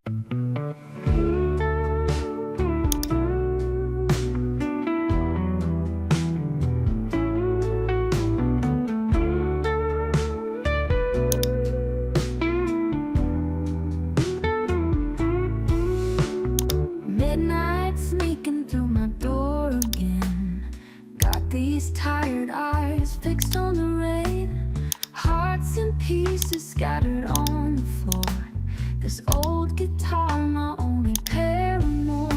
Midnight sneaking through my door again. Got these tired eyes fixed on the rain. Hearts in pieces scattered on the floor. This old guitar, my only paramour.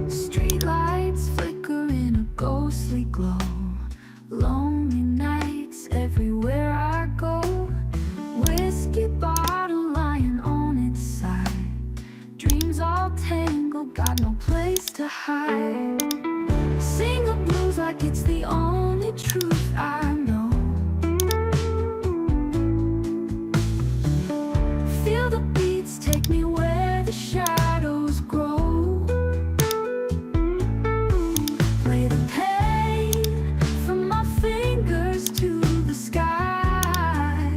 Streetlights flicker in a ghostly glow. Lonely nights everywhere I go. Whiskey bottle lying on its side. Dreams all tangled, got no place to hide. Sing the blues like it's the only truth I know. Feel the beats take me where the shadows grow. Play the pain from my fingers to the sky.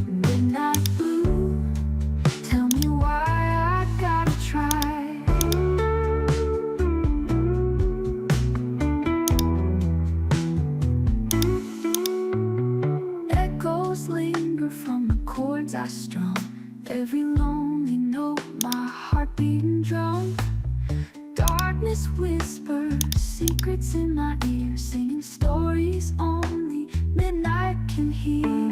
Midnight blue, tell me why I gotta try. Echoes linger from the chords I strum. Every lonely note, my heart beating drum. Darkness whispers secrets in my ear, singing stories only midnight can hear.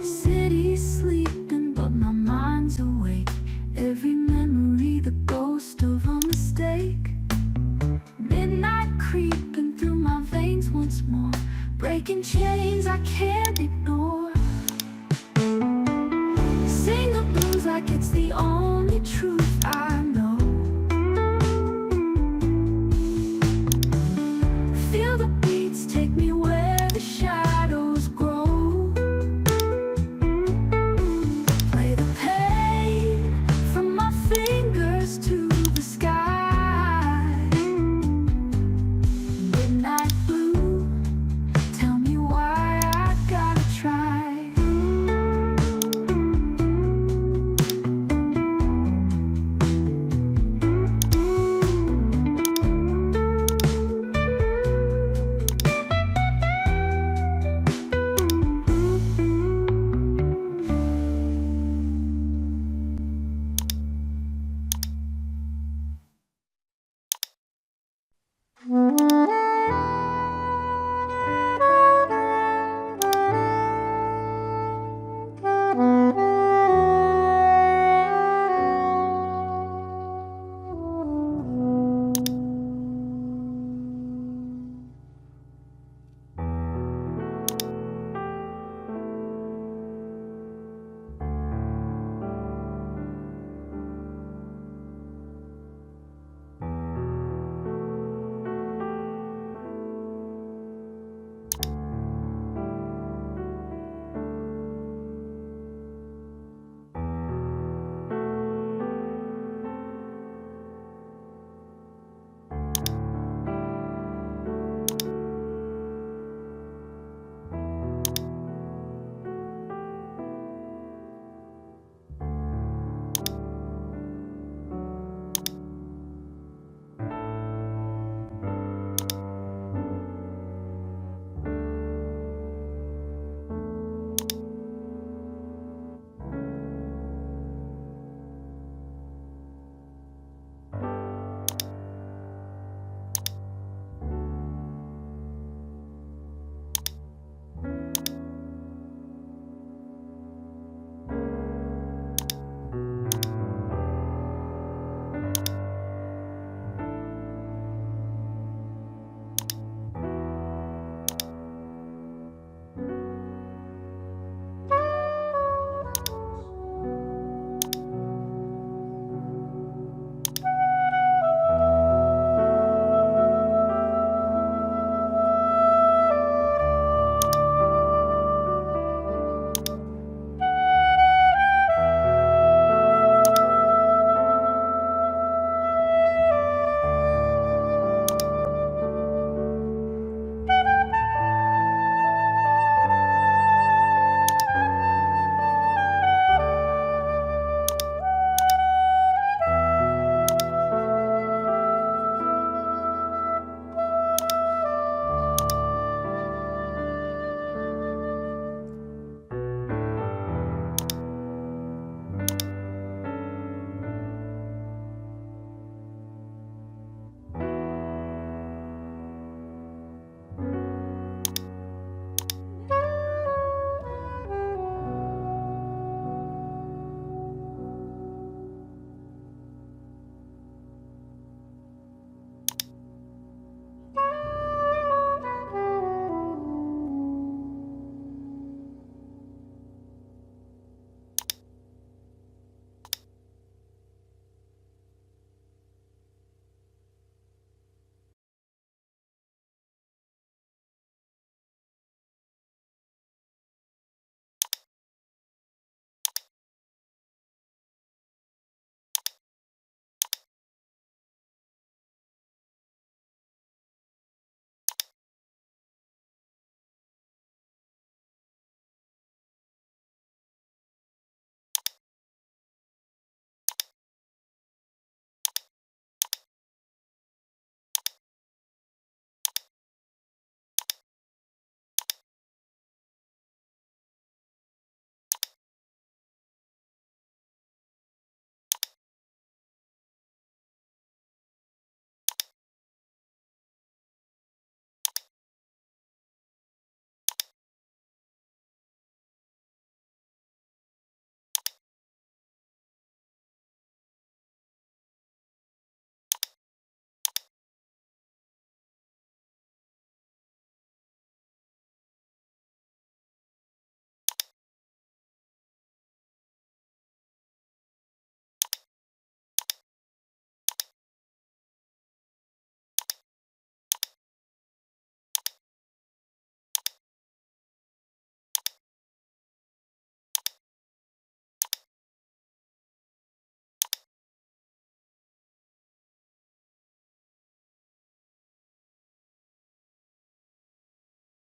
City's sleeping, but my mind's awake. Every memory, the ghost of a mistake. Midnight creeping through my veins once more, breaking chains I can't ignore. Sing the blues like it's the only